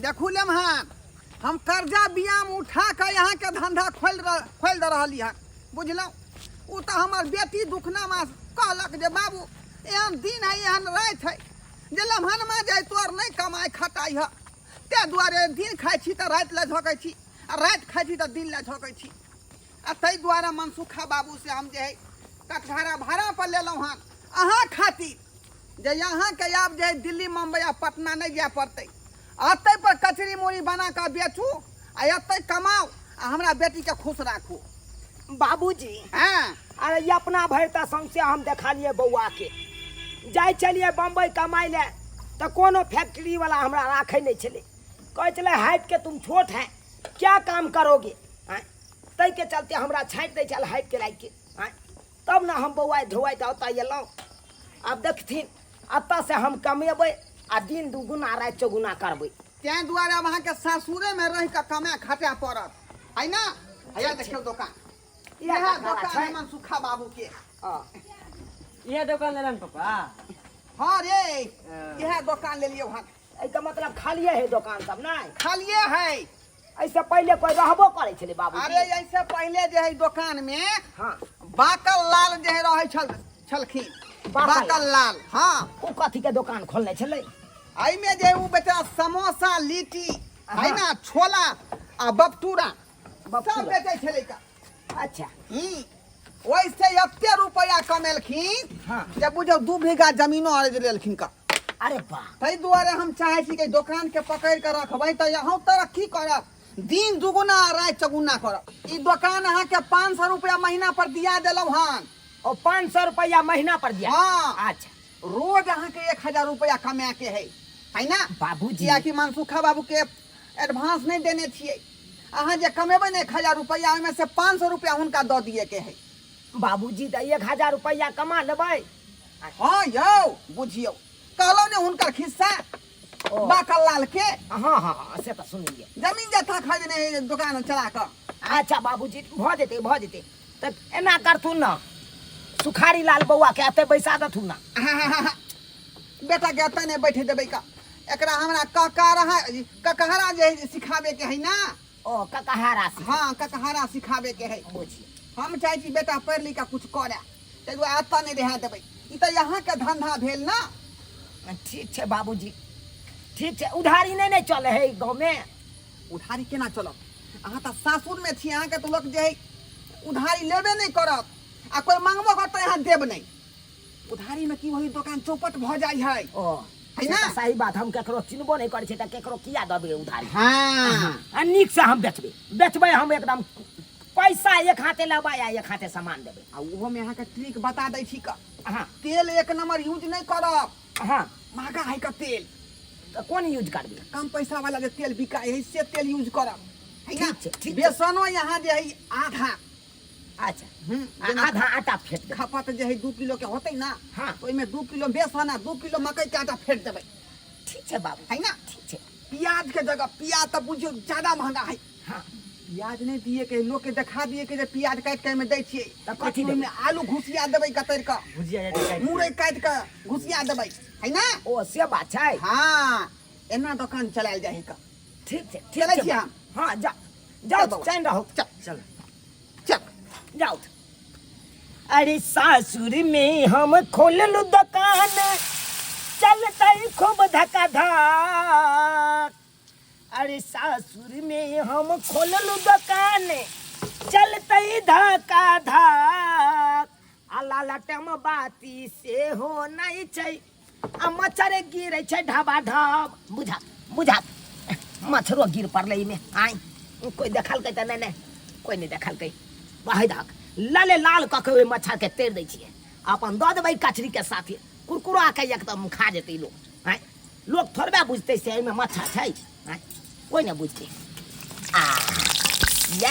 देखू लेमहान हम कर्जा बियाम उठा कर यहाँ के धंधा खोल दे रही है बुझलौं। उ तो हमार बेटी दुखना में कहलक जे बाबू एहन दिन है एहन रात है जे लम्हन में जाए तोर नहीं कमाई खटाई है ते दुआरे दिन खाई छी तो रात ला झोंकै छी आ रात खाई छी तो दिन ला झोंकै छी आ तै दुआरे मनसुखा बाबू से हम जे है कटघरा भाड़ा पर लेलौं हन अहाँ खातिर जे यहाँ के आब जे दिल्ली मुंबई आ पटना नहीं जाए पड़तै अतै पर कचरी मुड़ी बना कर बेचू आ अतै कमाओ आ हमरा बेटी के खुश राखू। बाबूजी हाँ अरे ये अपना भर तो सौंसे हम देखा लिए बउआ के जाए चलिए बम्बई कमाई ले तो कोनो फैक्ट्री वाला हमरा राखे नहीं चले कहे चले हाइट के तुम छोट है क्या काम करोगे तै के चलते हमरा छाँट दे चल हाइट के लाइक के तब ना हम बउआ धोआ तो अयलौं। अब देखथिन अतः से हम कमेबै आ दिन दुगुना रात चौगुना करबै तें दुआरे अब अहाँ के सासुरे में रह के कमाए खटे पड़त है ना। हैया देखियो दुकान यह दुकान है मनसुखा बाबू के। ये दुकान लेलन पापा। हाँ रे यह दुकान ले लियो हन। इसका मतलब खालिए है दुकान सब नहीं खालिए है। ऐसे पहले कोई रहबो करे छले बाबू। अरे ऐसे पहले जे है दुकान में हाँ बाकल लाल जे है रहे छलखिन बाकल लाल। हाँ वो कथी के दुकान खोलने छले आई में जे उ बेटा समोसा लिट्टी है ना छोला आ बपटूरा सब बेचे छले का। अच्छा वैसे एते रुपया कमेलखिन हाँ जे बुझो 2 बीघा जमीनो और लेलखिन का। अरे वाह तै दुआरे हम चाहे छी कि दुकान के पकड़ के रखबै त यहाँ तरक्की करब दिन दुगुना रात चौगुना करब। ई दुकान अहाँ के 500 रुपया महीना पर दिया देलौ हन और 500 रुपया महीना पर दिया। हाँ अच्छा रोज अहाँ के 1000 रुपया कमा के है ना बाबूजी। या कि मनसुखा बाबू के एडवांस नहीं देने छियै अहाँ जे कमेबै ने 1000 रुपया ओहिमे से 500 रुपया हुनका दऽ दिए के है। बाबूजी तो 1000 रुपया कमा लेबै। हाँ यौ बुझियो कहलो ने हुनकर खिस्सा बाकल लाल के। हाँ हाँ से तो सुनिए जमीन जथा खरीदने दुकान चला कर। अच्छा बाबूजी भ जेते तो एना करथुन ना सुखारी लाल बउआ के एते बैसा दथुन ना। बेटा के एते नहीं बैठे देबै का एकरा हमरा ककहरा जे सिखावे के है ना। ओ ककहरा से। हाँ ककहरा सिखावे के है। बुझिए हम चाहे छी बेटा पढ़ लिख कुछ करे ते दुआ एते नहीं रह देबै ई त यहाँ के धंधा भेल ना। ठीक है बाबूजी ठीक है उधारी नहीं चले है गाँव में। उधारी केना चलत अहाँ त सासुर में छी अहाँ के तो लोग जे है उधारी लेबे नहीं करत आ कोई मांगबो करत यहाँ देब नहीं। उधारी में की वही दुकान चौपट भ जाय है ओ है ना। सही बात हम केकरो चिन्हबो नहीं करे छै त केकरो किया दबे उधारी। हाँ निक से हम बेचबे हम एकदम पैसा एक हाथे लेबै आ एक हाथे सामान देबै। आ उहो में अहाँ के ट्रिक बता दै छी का हाँ तेल एक नंबर यूज नहीं करब हाँ महंगा है का तेल तो कौन यूज करबे कम पैसा वाला जो तेल बिकाय है से तेल यूज करब है ना। ठीक छै। बेसनो यहाँ जे है आधा अच्छा आधा आटा फेट दे। खपत जे है 2 किलो के होते ना हाँ तो में 2 किलो बेसन 2 किलो मकई के आटा फेट देबै ठीक है बाबू है ना। ठीक है। प्याज के जगह प्याज तो बुझियो ज्यादा महंगा है। हाँ प्याज नहीं दिए के लोग के दिखा दिए के जे प्याज काट के में दै छियै तब कथी देबै? में आलू घुसिया देबै कतर का भुजिया जैसे मुरई काट के घुसिया देबै है ना। ओ से बात छै। हाँ एना दुकान चलायल जाए का। ठीक है चलै ठीक छी है हम। हाँ चल जाओ बाबू। चैन रहो चल चल चल जाओ। अरे सासुर में हम खोललू दुकान चलते खूब धक्का धक। अरे सासुर में हम खोललू दुकान चलते धक्का धक। अला लटम बाती से हो नहीं छै आ मच्छर गिरे छै ढाबा ढब बुझा मच्छरो गिर पड़ले में आई कोई देखल के त नहीं कोई नहीं देखल के वही धक लाले लाल कके मच्छर के तेड़ दै छियै अपन दऽ देबै कचरी के साथे कुरकुरा के एकदम खा जेतै लोग। आय लोग थोड़बे बुझतै से एहिमे मच्छर छै कोई नहीं बुझतै। ये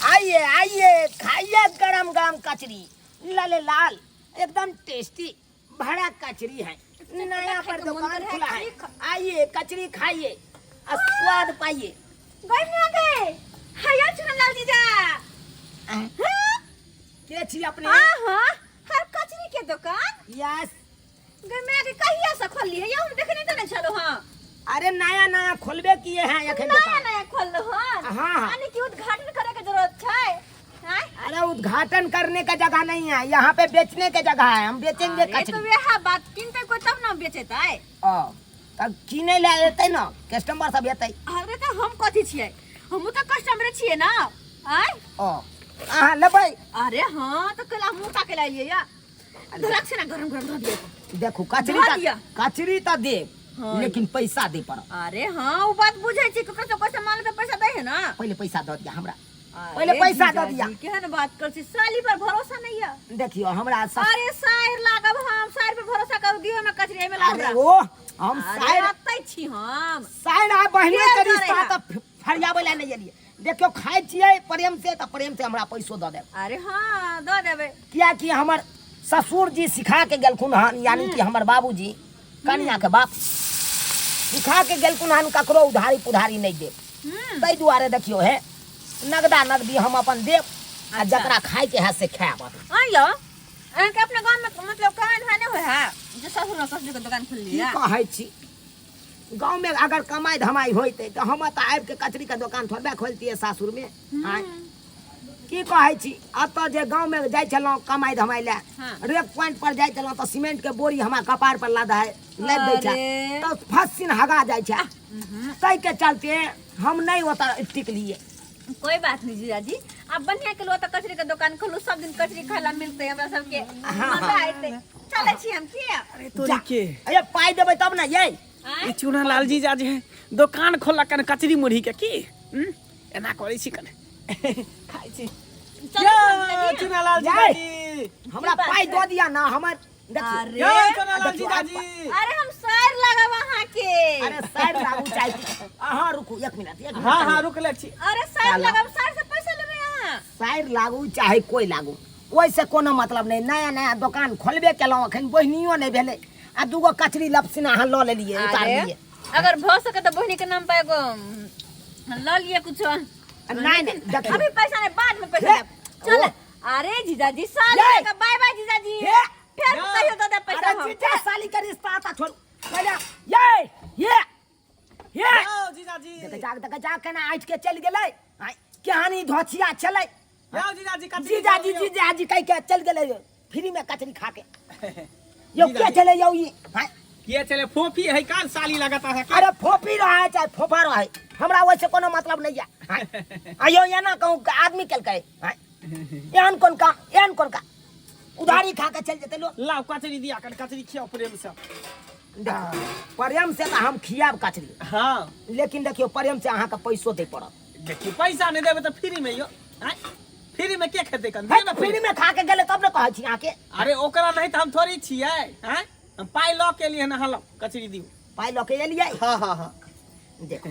आइए आइए खाइए गरम गरम कचरी लाले लाल एकदम टेस्टी बड़ा कचरी है नया पर दुकान खुला है। आइए कचरी खाइए और स्वाद पाइए। के छी अपने हर कचरी के दुकान यस मैं के कहिया से खोलली है हम देखने तो नहीं चलो। हां अरे नया नया खोलबे किए हैं एखन नया दुकान। नया खोल लो हन हाँ, हाँ। यानी कि उद्घाटन करे के जरूरत छै हैं? अरे उद्घाटन करने का जगह नहीं है, यहाँ पे बेचने के जगह है, हम बेचेंगे अरे तो कचरी। वह बात किनते कोई तब ना बेचेतै। तब किने ले एतै ना, कस्टमर सब एतै। अरे तो हम कथी छियै, हम तो कस्टमर छियै ना आय। अहाँ लेबै? अरे हाँ तो कला मुंह ताके ला लिए या धरक से ना गरम गरम धो दिए। देखो कचरी धो दिया। कचरी तो दे, हाँ। लेकिन पैसा दे पड़त। अरे हाँ वो बात बुझे छी, ककरो से पैसा मांगे तो पैसा दे है ना। पहले पैसा दो दिया हमरा, अरे पहले पैसा दो जीजाजी, दिया। केहन बात कर छी, साली पर भरोसा नहीं है। देखियो हमरा अरे सायर लागब हम, सायर पर भरोसा कर दियो में कचरी में अरे लाग। वो हम अरे साइड अतै छी हम। साइड आ बहिने के के रिश्ता करेगा? तो फरियावे ला नहीं एलिए। देखियो खाइ छियै प्रेम से तो प्रेम से हमरा पैसो दो देब। अरे हाँ दो देबे। किया कि हमर ससुर जी सिखा के गेलखुन हन, यानी कि हमर बाबूजी कन्या के बाप सिखा के गेलखुन हन, ककरो उधारी पुधारी नहीं देब। ताहि दुआरे देखियो है नगदा नगदी हम अपन देब, आ जकरा खाइ के है से खाएब। आइयो अहाँके अपने गांव में मतलब कहाँ धाने होय है जो ससुर और ससुर के दुकान खोल की लिया। कहै छी, गाँव में अगर कमाई धमाई होते तो हम तो आबि के कचरी के दुकान थोड़बे खोलतियै सासुर में। आँय की कहै छी, अतः जे गाँव में जाइ छलहुँ कमाई धमाई ले, हाँ। रेक पॉइंट पर जाइ छलहुँ तो सीमेंट के बोरी हमरा कपार पर लाद है लाद दै छै, अरे। तो फसिन हगा जाइ छै। ताहि के चलते हम नहीं ओतऽ टिक लिए। कोई बात नहीं जीजाजी, आप बढ़िया के लो तो कचरी के दुकान खोलू, सब दिन कचरी खाइला मिलते हमरा सबके मजा आइते। चले छी हम की अरे तोरी के अरे पाई देबै तब ना ये। आँय? ई चूना लाल जी जा जे दुकान खोला कने कचरी मुरही के की एना करै छी कने खाइ छी। चलो हम चलिए। चूना लाल जी जाए। जी हमरा बात पाई है? दो दिया ना हमर। अरे जय चूना लाल जी देखियो, जी। अरे हम सायर लगा वहाँ के। अरे साइड लागू चाहिए। अहाँ रुकू एक मिनट, एक मिनट। हाँ हाँ रुक ले छी। अरे सायर लगा, सायर से पैसा लेबे यहाँ। साइड लागू चाहे कोई लागू, ओइसे कोनो मतलब नहीं। नया नया दुकान खोलबे केलहुँ, अखन बहिनियो नहीं भेलै, आ दूगो कचरी लपसिना अहाँ लऽ लेलिए, उतार अरे लिए। अगर भ सके तो बहनी के नाम पे एगो ल लिए कुछ। नहीं नहीं देखियो, अभी पैसा नहीं, बाद में पैसा हे, देब। चल। ओ। अरे जीजाजी साल ये। का बाय बाय जीजाजी। हे। फिर या। कहियो दो दे पैसा अरे हम। जीजा साली का रिश्ता आता छोड़ पहले ये जाओ जीजा जी। देख जा केना आइठ के चल गेलै। आइ कहानी धोछिया चलै। जाओ जीजा जी कचरी जीजा जी कह के चल गेलै फ्री में कचरी खा के। यो जीजा के जी। चले यौ ई हाय। ये चले फोफी है काल साली लगाता है अरे फोफी रहा है चाहे फोफा रहा है, हमरा वैसे कोनो मतलब नहीं है। आयो ये ना कहूँ आदमी कल कहे एहन कौन का उधारी खा के चल जेते लोग। लाओ कचरी दिया कर कचरी खियाओ प्रेम से। प्रेम से हम खियाब कचरी, हाँ लेकिन देखियो प्रेम से अहाँ के पैसो दे पड़त। देखियो पैसा नहीं देबे तो फ्री में यो हैं? फ्री में के खेते कन है तो फ्री में खा के गेले तब न कहै छी अहाँ के। अरे ओकरा नहीं तो हम थोड़ी छिए हैं? हम पाई लॉ के लिए ना हलो कचरी दियो। पाई लऽ के एलियै। हाँ हाँ हाँ देखो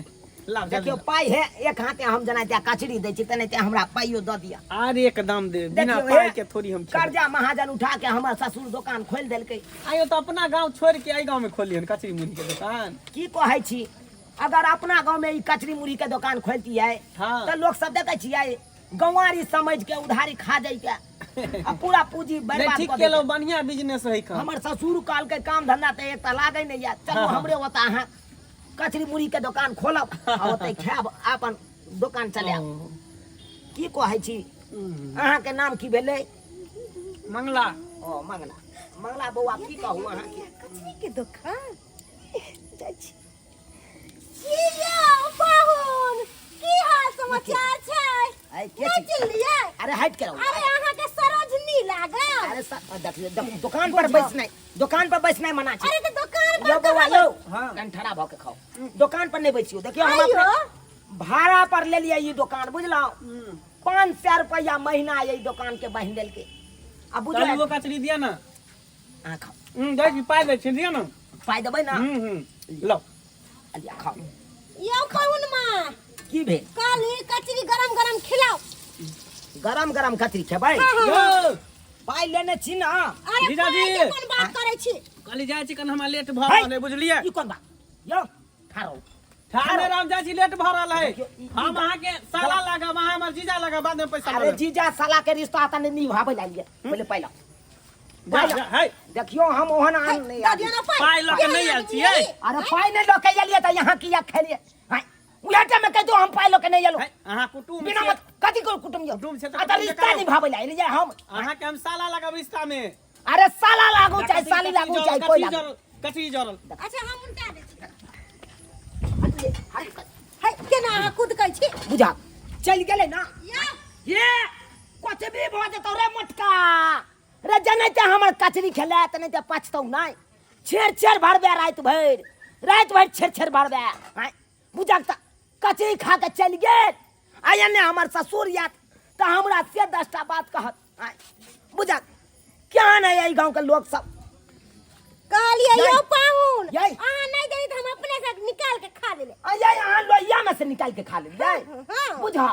लाओ देखियो जल्दी। पाई है एक हाथे हम जना त्या कचरी दै छी तने त्या हमरा पाइयो दऽ दिया। अरे एकदम दे बिना देखियो, पाई हे, के थोड़ी हम खेबै। कर्जा महाजन उठा के हमर ससुर दुकान खोल देलकै। आयो तो अपना गांव छोड़ के आई गांव में खोलियन कचरी मुरही के दुकान। की कहै छी, अगर अपना गांव में ई कचरी मुरही के दुकान खोलतियै हाँ। तो लोग सब देखै छियै गंवारी समझ के उधारी खा जाइके आ पूरा पूंजी नहीं बर्बाद ठीक कर केलो देतै। बढ़िया बिजनेस है का। हमर ससुर काल के काम धंधा ते एक त लागै नहीं या, चलो हाँ, हाँ। हमरे ओता अहाँ कचरी मुरही के दुकान खोलब आ ओतै खायब, अपन दुकान चलायब। की कहै छी, अहाँ के नाम की भेलै? मंगला। ओ मंगला। मंगला बौआ की कहू अहाँ के? कचरी के दुकान जाइ छी। जीजा पाहुन की हाल समाचार छै? आइ के नहीं छी? चिल्लिए। अरे हट के रहू। अरे अहाँ के सरोजनी लागल। अरे देखियो दुकान पर बैसनाइ मना छै। अरे तो दुकान पर यो बौआ कहाँ यो हाँ। कनि ठड़ा भऽ के खाओ, दुकान पर नहीं बैसियो। देखियो हम आइयो। अपने भाड़ा पर ले लिया ये दुकान, बुझलौ? 500 रुपया महीना ये दुकान के बहिन देलकै। अब चल वो बुझलो कचरी दिया ना। अहाँ खाओ, दे की पाई दे छी दिया ना। पाइ देबै ना? लो लिया खाओ। यो पाहुन माँ की भेल? काल ही कचरी गरम गरम खिलाओ। गरम गरम कचरी खेबै? यो पाइ लेने छी ना? अरे जीजाजी। पाई के कोन बात करे छी? कल जाय छी कन हमरा लेट भ है। रहल है बुझलिए। ई कोन बात? यो खाओ। थाने राम जाय छी लेट भ रहल है। देखियो, ई- हम अहाँ के साला लगा वहां हमर जीजा लगा बाद में पैसा अरे लेबै। जीजा साला के रिश्ता त नहीं निभाबै ला लिए, पहले पाइ लो। है देखियो हम ओहन आन नहीं दादी ना पाई पाई लऽ के नहीं आयल छियै अरे पाई नहीं लोके एलिए त यहाँ किया खेलिए हाय उहे टाइम में कह दो हम पाई लोके नहीं एलो अहाँ कुटुम बिना मत कथी को कुटुम यो कुटुम छै तऽ आ त रिश्ता निभाबै ला एलिए हम अहाँ के हम साला लगब रिश्ता में अरे साला लागू चाहे साली लागू चाहे कोई लागू कथी जरल अच्छा हम उनटा दे है केना अहाँ कूद कहै छी बुझा चल गेले ना या ये कोते भी भ जतो रे मटका रे जने ते हमर कचरी खेले त नहीं ते पछतौ नहीं छेड़ भरबे रात भर छेड़ भरबे हाय बुझा त कचरी खा के चल गेल आया ने हमर ससुर यात त हमरा से 10टा बात कहत हाय बुझा क्या नहीं आई गांव के लोग सब कहलिए यही। यो पाहुन यही। अहाँ नहीं देई त हम अपने से निकाल के खा लेले आया यहाँ लोहिया में से निकाल के खा ले हाँ। बुझा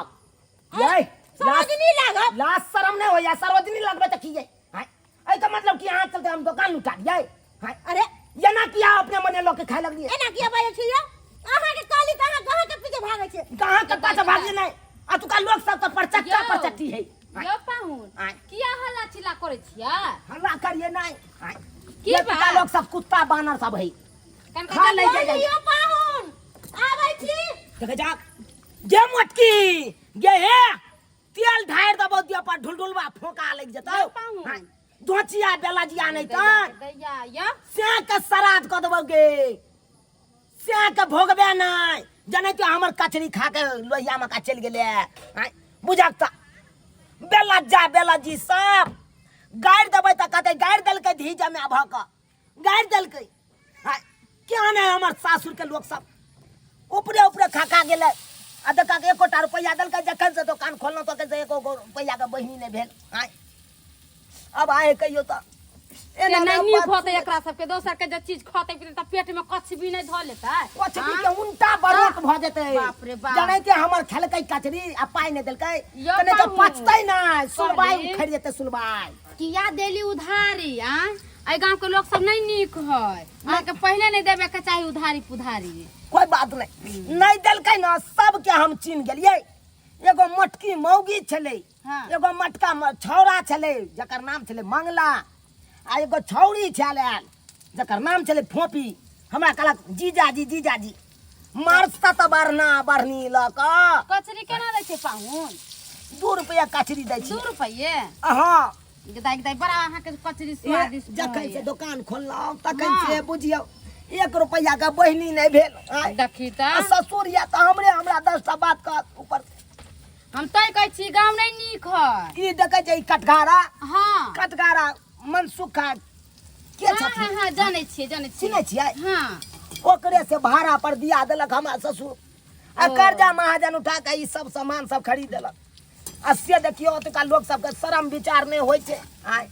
यही समझनी लागब लाज शर्म नहीं हो या सार्वजनिक लगबे त की हाय ऐ का मतलब कि यहाँ चलते हम दुकान लुटा दिए हाय अरे ये ना किया अपने मने लोग के खाए लग दिए एना किया बाजे छी यो अहाँ के काली त अहाँ कहाँ के पीछे भागे छे कहाँ के पास भागी नहीं आ तुका लोग सब तो परचट्टी है यो पाहुन आय। किया हल्ला चिल्ला करे छिया हल्ला करिए नहीं हाय की ये बा? तुका लोग सब कुत्ता बानर सब है कन खा ले कहलिए यो पाहुन आबै छी देखे जा जे मटकी ये है तेल ढार दबो दिया पर ढुलढुलवा फोका लग जतो पाहुन। हाय दोचिया बेलाजिया नहीं त दैया या से के श्राद्ध क देबोगे से के भोगबे नहीं जने तो हमर कचरी खा के लोहिया में का चल गेले हाय बुझाता बेला जी सब गाड़ देबै त कहते गाड़ देल के धीजा में भक गाड़ देल के हाय क्या ने हमर सासुर के लोग सब ऊपरे खा गेले आ देखा के 1 रुपया देल के जखन से दुकान खोलनो तो के 1 रुपया के बहिनी नहीं भेल हाय अब आए कहियो त एना नहीं खोते एकरा सबके दोसर के जे चीज खोते त पेट में कछ भी नहीं ध लेता कचरी के उल्टा बरोक भ जेते बाप रे बाप। जाने के हमर खेलकै कचरी आ पाई ने देलकै यो तने तो पाहुन। पचतै ना सुलबाई कहली। उखड़ जेते सुलबाई किया देली उधारी आ ए गांव के लोग सब नहीं नीक है आ के पहले नहीं देबे के चाहिए उधारी पुधारी कोई बात नहीं देलकै ना सब के हम चिन्ह गेलिए एगो मटकी मौगी छले हाँ। एगो मटका छौरा छले जकर नाम छले मंगला आ एगो छौरी छले जकर नाम छले फोपी हमरा कहलक जीजाजी मारता त बढ़नी लक कचरी केना दै छै पाहुन 2 रुपया कचरी दै 2 छी रुपये हां गदाई बड़ा अहाँ के कचरी स्वादिष्ट जखन से होइए। दुकान खोललौ तखन हाँ। से बुझियौ 1 रुपया के बहिनी नहीं भेल आय। देखी त आ ससुर या त हमरा 10टा बात कहत ऊपर से। हम तय कहै छी गांव नहीं नीक है ई देखे छै कटघारा हां मनसुखा के हाँ छथिन हाँ जाने छियै चिन्है छियै हाँ ओकरे से भाड़ा पर दिया देलक हमरा ससुर आ ओ। कर्जा महाजन उठा के ई सब सामान सब खरीद देलक आ से देखियो ओतुका लोग सबके शर्म विचार नहीं होय छै आय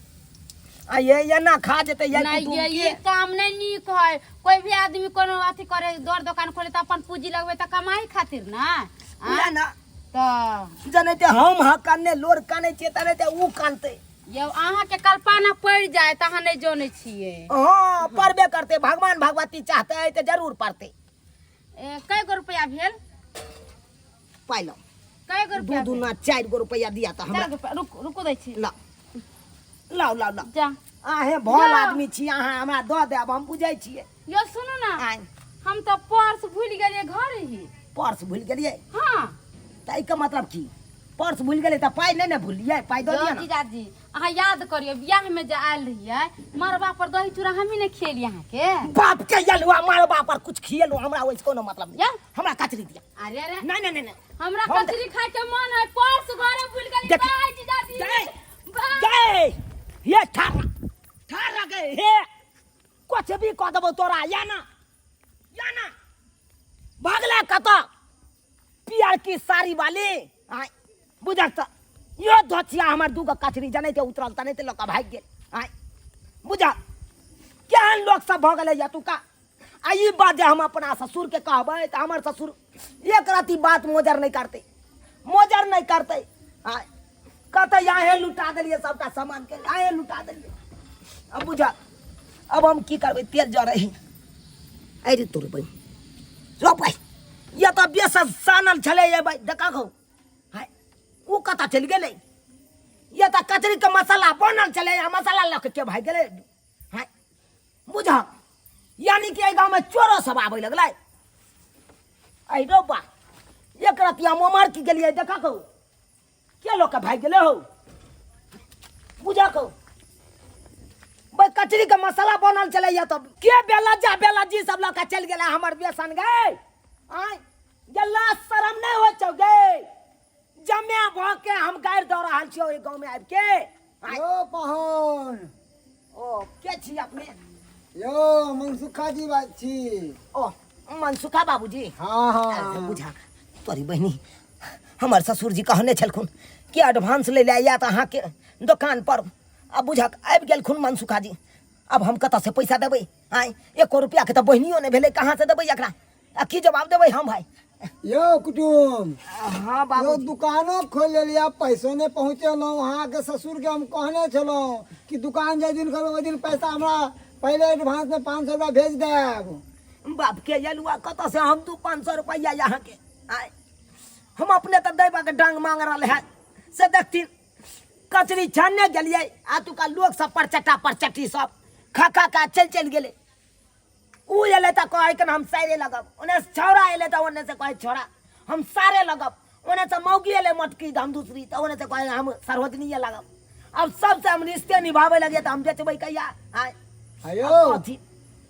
आ ये ना खा जेते ये नहीं ये काम नहीं नीक है कोई भी आदमी कोनो अथी करे दौड़ दुकान खोले त अपन पूंजी लगबे त कमाई खातिर ना ना ना त जने ते हम हा काने लोर काने छै तने ते ऊ कानते जब अहाँ के कल्पना पड़ जाए त अहाँ नहीं जाने छिए हां परबे करते भगवान भगवती चाहते है ते जरूर पड़ते कै गो रुपया भेल पाइलो कै गो रुपया दू ना 4 गो रुपया दिया त हमरा रुको दै छी ला लाओ जा आहे भोल जा। आदमी छी अहाँ हमरा दऽ देब हम बुझै छियै यो सुनू ना आय हम तो पर्स भूल गेलिए घर ही पर्स भूल गेलियै हाँ त एकर मतलब की पर्स भूल गेलै त पाइ नहीं ने भूलियै पाइ दऽ दिया ना जीजाजी अहाँ याद करियो बियाह में जे आयल रहिए मरबा पर दही चूड़ा हमही ने खेली अहाँ के बाप के यलुआ मारबा पर कुछ खियेलु हमरा ओइस कोनो मतलब या? नहीं हमरा कचरी दिया अरे अरे नहीं हमरा हम कचरी खाए के मन है पर्स घरे भूल गेली देख- बाय जीजाजी गए बाय। गए ये ठारा गए हे कुछ भी कह देबो तोरा या ना भागले कत पियर की साड़ी वाली आय बुझक त यो धोचिया हमर दूगो कचरी जने ते उतरल तने ते लोक भाग गेल आय बुझा केहन लोग सब भ गेलै या तुका आ ई बात जे हम अपना ससुर के कहबै त हमर ससुर एक राती बात मोजर नहीं करते आय कहते यहाँ लुटा दिलिए सबटा सामान के यहाँ लुटा दिलिए अब बुझा अब हम की करबै तेल जर रही अरे तोर बहन जो भाई ये तो बेस सानल छले ये भाई देखा खो हाय ऊ कता चल गेलै ये तो कचरी के मसाला बनल चले या मसाला लख के भाग गेले हाय बुझ यानी कि गांव में चोरो सब आवे लगलै आई रो बा एक रतिया मोमार की गेलिए देखा को के लोग के भाग गेले हो बुझा को भाई कचरी के मसाला बनल चले या तो के बेला जी सब लोग का चल गेला हमर बेसन गए आय गल्ला शरम नहीं हो छौ गे जमे भ के हम गायर दौ रहल छियो ए गांव में आब के यो पहन ओ के छी अपने यो मनसुखा जी बात छी ओ मनसुखा बाबूजी हाँ हाँ बुझा तोरी बहनी हमार ससुर जी कहने छलखुन कि एडवांस ले लिया तो अहाँ के दुकान पर अब बुझा आबि गेलखुन मनसुखा जी अब हम कतऽ से पैसा देबै आय 1 रुपया के तो बहनियो ने भेलै कहाँ से देबै एकरा आ की जवाब देबै हम भाई यो कुटुम हाँ यो बाबू दुकानो खोल लिया पैसो ने पहुँचेलहुँ वहाँ के ससुर के हम कहने छलहुँ कि दुकान जाय दिन करो ओहि दिन पैसा हमरा पहले एडवांस में 500 रुपया भेज देब बाप के यलुआ कतऽ से हम 500 रुपया यहाँ के आय हम अपने तो देबा के डांग मांग रहे है से देखथिन कचरी छानने गेलिए आतुका लोग सब परचट्टी सब खा चल गेले ऊ एले तो कहे कि हम सारे लगब ओने छौड़ा एले तो ओने से कहे छोड़ा हम सारे लगब ओने से मौगी एले मटकी हम दूसरी तो ओने से कहे हम सरवदनी लगब अब सबसे हम रिश्ते निभावे लगे तो हम बेचबै कहिया आय अयो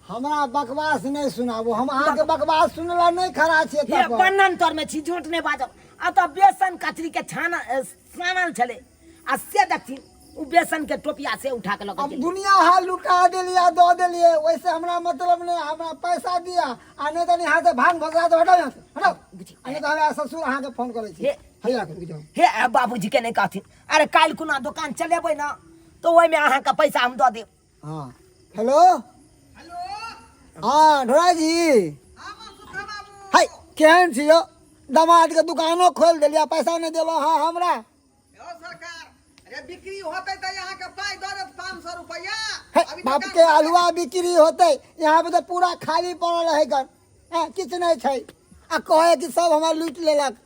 हमरा बकवास नहीं सुनाबो हम अहाँ के बकवास सुनला नहीं खड़ा छियै ये तब बन्नन तोर में छी झूठ नहीं बाजब आ तो बेसन कचरी के छाना सानल छले आ से देखथिन उ बेसन के टोपिया से उठा के लग अब दुनिया हाल लुटा देलिए दो देलिए वैसे हमरा मतलब नहीं हमरा पैसा दिया आ नहीं तो यहाँ से भांग भगा तो हटाओ यहाँ से हटाओ आ नहीं तो हमरा ससुर अहाँ के फोन करे छी हे- हैया के जाओ हे बाबूजी के नहीं कहथिन अरे काल कुना दुकान चलेबै ना तो ओइ में अहाँ का पैसा हम दऽ देब हाँ हेलो हेलो हाँ ढोरा जी हाँ मनसुखा बाबू हाय केहन छियो दामाद के दुकानो खोल देलिया पैसा नहीं देलो हाँ हमरा यो सरकार अरे बिक्री होते तो यहाँ के पाई दो 500 रुपया हे, अभी बाप दुकान के खोल अलुआ बिक्री होते यहाँ पे तो पूरा खाली पड़ल है गन किछ नहीं छै आ कहे कि सब हमार लूट लेलक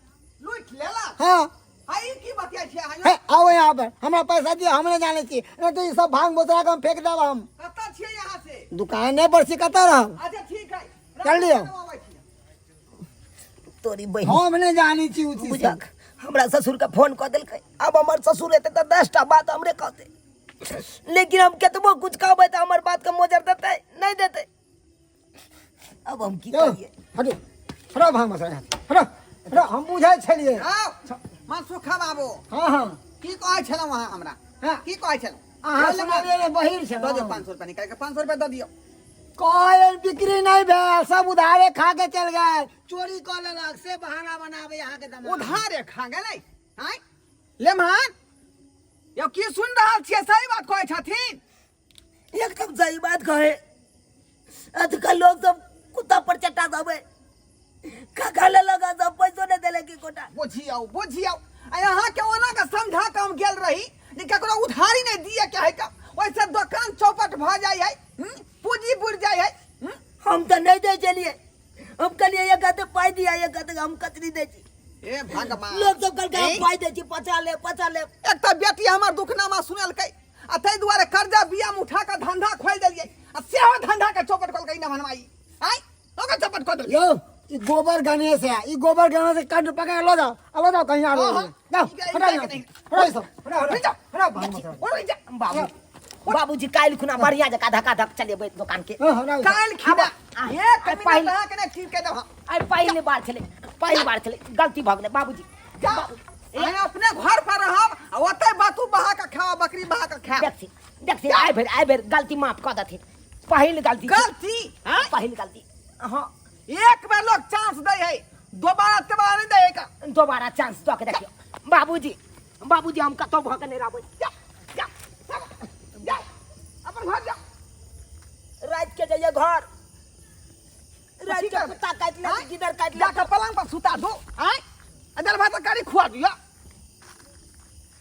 लूट लेला हाँ हाई की बतिया छियै हे हां आओ यहाँ पर हमरा पैसा दिया हम नहीं जाने छी नहीं तो ये सब भांग बोतला के हम फेंक देब हम कतऽ छियै यहाँ से दुकाने पर छी कतऽ रहब अच्छा ठीक है चल लियो। तोरी बहन हम नहीं जानी छी उ चीज बुझक हमरा ससुर के फोन कऽ देलकै अब हमर ससुर एते तो 10टा बात हमरे कहते लेकिन हम केतबो कुछ कहबै तो हमर बात के मोजर देतै नहीं देतै अब हम की यो करिए हटो हटो भांग मसाला हटो हटो हम बुझै छलिए आओ मनसुखा बाबू हाँ हाँ की कहै छलौ वहाँ हमरा हाँ। की कहै छलौ अहाँ सुनलिए रे बहिर छै दो 500 रुपया निकाल के 500 रुपया दे दियो कोई बिक्री नहीं भेल सब उधारे खा के चल गए चोरी कर लेलक से बहाना बनावे यहाँ के दम उधारे खा गेलै हैं लेमहन यो की सुन रहल छियै सही बात कहै छथिन एकदम सही बात कहे आजकल लोग सब कुत्ता पर चट्टा दबे खा ले लगा सब पैसो नहीं देले की कोटा बुझियौ आ यहाँ के ओना के समझा के हम गेल रही जे ककरो उधारी नहीं दिए के है का वैसे दुकान चौपट भ जाय है पूंजी बुड़ जाय है हम तो नहीं दे चलिए हम कहलिए ये कहते पाई दिया ये कहते हम कचरी दे छी ए भगवान लोग सब कहलके हम पाई दे छी 50 ले एक तो बेटी हमर दुखनामा सुनलकै आ तै दुआरे कर्जा बियाम उठा के धंधा खोल देलियै आ सेहो धंधा के चौपट खोलकै न मनमाई आय ओकर चौपट खोल देलियै यो ये गोबर गणेश है ये गोबर गणेश से कंठ पकड़ के लो जाओ अब लो जाओ कहीं आ हाँ, जाओ हाँ। हटाओ यहाँ से। हटाओ ये सब हटाओ हटाओ हटाओ भांग मसाला ओरे जा बाबू बाबूजी काल खुना बढ़िया जका धका धक चले दुकान के हाँ, हटाओ ये सब। काल खिदा ए कमी पहले- ना के ने ठीक के दह आई पहली बार चले गलती भ गेलै बाबूजी जा ए अपने घर पर रहब आ ओतै बातू बहा के खाओ बकरी बहा के खा देखी आई बेर गलती माफ कर देथिन पहिल गलती गलती हैं पहिल गलती हाँ एक बार लोग चांस दे है दोबारा तेबारा नहीं दे का दोबारा चांस दऽ के देखियो बाबूजी हम कतौ भऽ के नहीं रहबै जा जा जा अपन घर जा रात के जाइए घर रात के कुत्ता काट ले हैं? गिदर काट ले जाके पलंग पर सुता दो हैं अदर भात करी खुआ दियो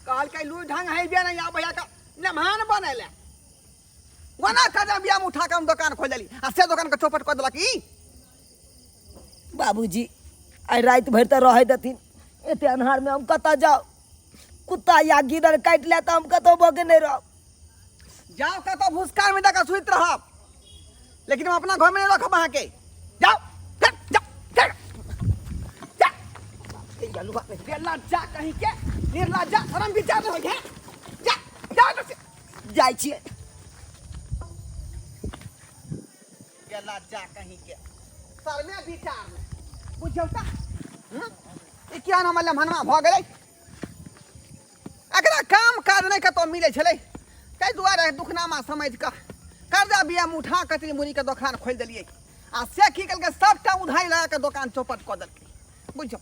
काल के लू ढंग है बे नहीं आ भैया का नमान बनेले वना कजा बिया में उठा के हम दुकान खोल देली आ से दुकान के चौपट कर देलक ई बाबूजी आई रात भर तो रहे देथिन एते अन्हार में हम कतऽ जाओ कुत्ता या गिदड़ काट ले तो हम कतो बगे नहीं रह। जाओ का तो भूसकार में जाकर सुइत रहब, लेकिन हम अपना घर में नहीं रखब अहाँ के। जाओ चल, जाओ चल, जा ए गलुआ में बेला जा कहीं के निर्ला जा शरम विचार हो है। जा जा तो से जाय छिए बेला जा कहीं के सर में विचार में बुझौ ता। ई क्या नाम ले मनवा भ गेलै, एकरा काम काज नहीं कतो मिले छलै, कई दुआरे दुखनामा समझ के कर्जा बियाम उठा कतरी मुनी के दुकान खोल दिलिए आ से की कल के सबटा उधारी लगा के दुकान चौपट क देलकै बुझो।